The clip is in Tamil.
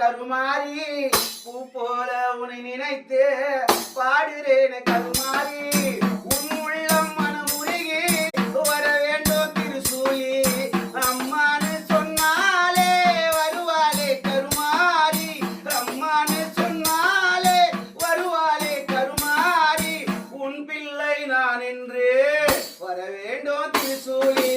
கருமாரி பூ போல உன்னை நினைத்து பாடுறேன் கருமாரி உன் உள்ளம் மனமுருகி வர வேண்டும் திருசூலி அம்மானு சொன்னாலே வருவாளே கருமாரி அம்மானு சொன்னாலே வருவாளே கருமாரி உன் பிள்ளை நான் என்று வர வேண்டும் திருசூலி